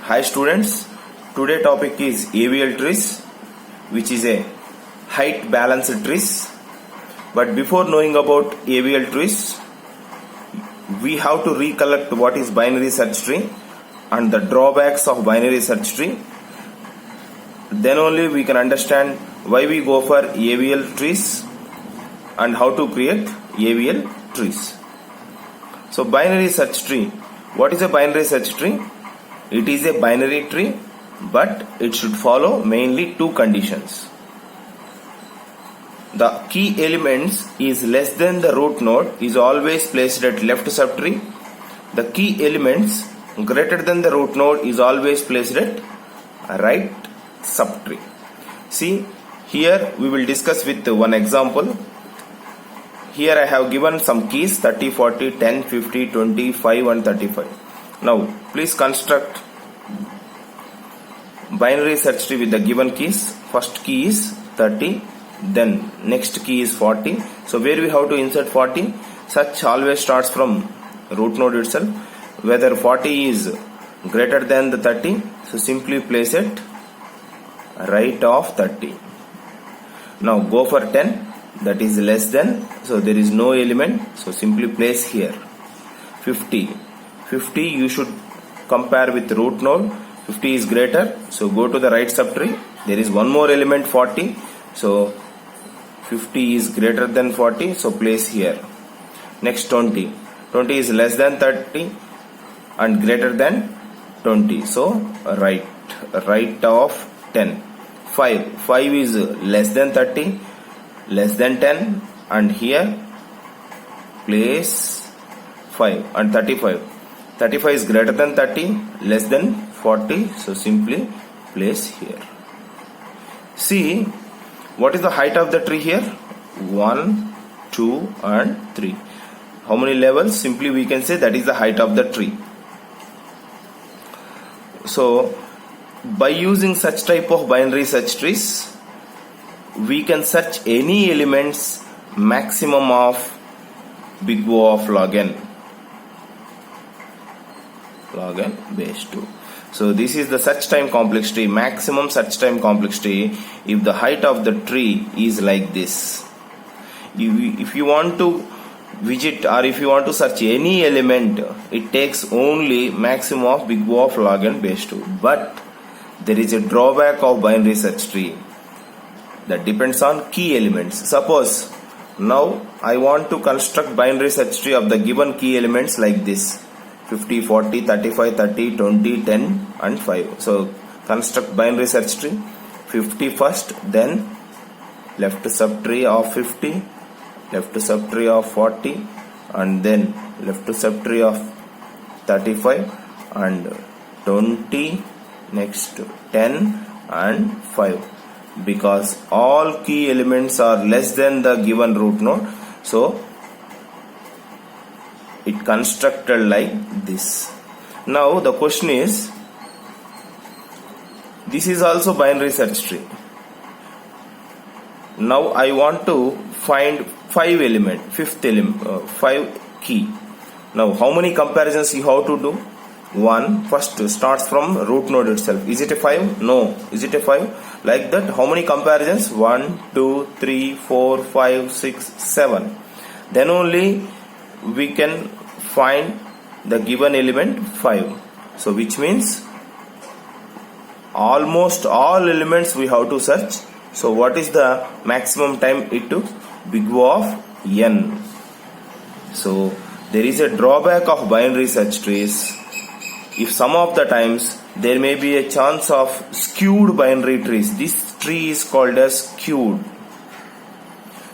Hi students, today topic is AVL trees, which is a height balanced trees. But before knowing about AVL trees, we have to recollect what is binary search tree and the drawbacks of binary search tree. Then only we can understand why we go for AVL trees and how to create AVL trees. So binary search tree. What is a binary search tree? It is a binary tree, but it should follow mainly two conditions. The key elements is less than the root node is always placed at left subtree. The key elements greater than the root node is always placed at right subtree. See, here we will discuss with one example. Here I have given some keys 30, 40, 10, 50, 20, 5 and 35. Now please construct binary search tree with the given keys. First key is 30, then next key is 40. So where we have to insert 40? Search always starts from root node itself. Whether 40 is greater than the 30, so simply place it right of 30. Now go for 10, that is less than, so there is no element, so simply place here. 50 you should compare with root node. 50 is greater, so go to the right subtree. There is one more element 40, so 50 is greater than 40, so place here. Next 20 is less than 30 and greater than 20, so right of 10. 5 is less than 30, less than 10, and here place 5. And 35 is greater than 30, less than 40, so simply place here. See, what is the height of the tree here? 1, 2 and 3. How many levels? Simply we can say that is the height of the tree. So by using such type of binary search trees, we can search any elements maximum of big O of log n base 2. So this is the search time complexity, maximum search time complexity if the height of the tree is like this. If you want to visit or if you want to search any element, it takes only maximum of big O of log n base 2. But there is a drawback of binary search tree that depends on key elements. Suppose now I want to construct binary search tree of the given key elements like this: 50, 40, 35, 30, 20, 10 and 5. So construct binary search tree. 50 first, then left subtree of 50, left subtree of 40, and then left subtree of 35 and 20, next 10 and 5. Because all key elements are less than the given root node, so it constructed like this. Now the question is, this is also binary search tree. Now I want to find 5 key. Now how many comparisons you have to do? First starts from root node itself. Is it a 5? No. Is it a 5? Like that, how many comparisons? 1, 2, 3, 4, 5, 6, 7. Then only we can find the given element 5. So which means almost all elements we have to search. So what is the maximum time it took? Big O of n. So there is a drawback of binary search trees. If some of the times there may be a chance of skewed binary trees. This tree is called as skewed.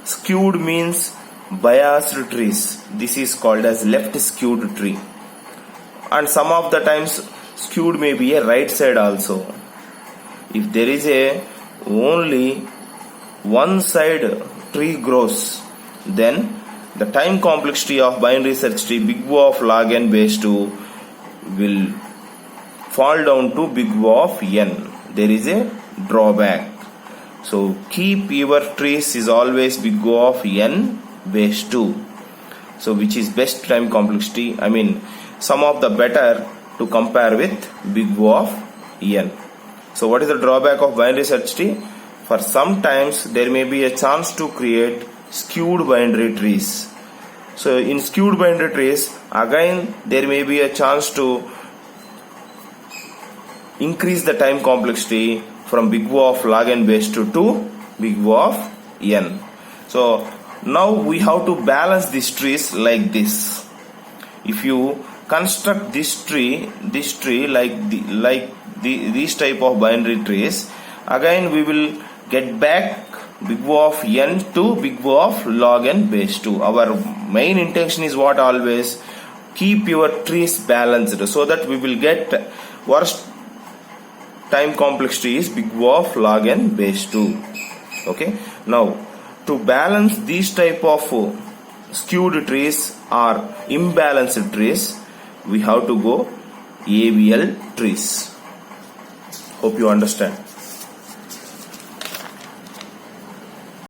Skewed means biased trees. This is called as left skewed tree. And some of the times skewed may be a right side also. If there is a only one side tree grows, then the time complexity of binary search tree big O of log n base 2 will fall down to big O of n. There is a drawback. So keep your trees is always big O of n base 2. So which is best time complexity. I mean, some of the better to compare with big O of n. So what is the drawback of binary search tree? For sometimes there may be a chance to create skewed binary trees. So in skewed binary trees, again there may be a chance to increase the time complexity from big O of log n base 2 to big O of n. So now we have to balance these trees like this. If you construct this tree like these type of binary trees, again we will get back big O of n to big O of log n base 2. Our main intention is what? Always keep your trees balanced so that we will get worst time complexity is big O of log n base 2. Okay. Now to balance these type of skewed trees or imbalanced trees, we have to go AVL trees. Hope you understand.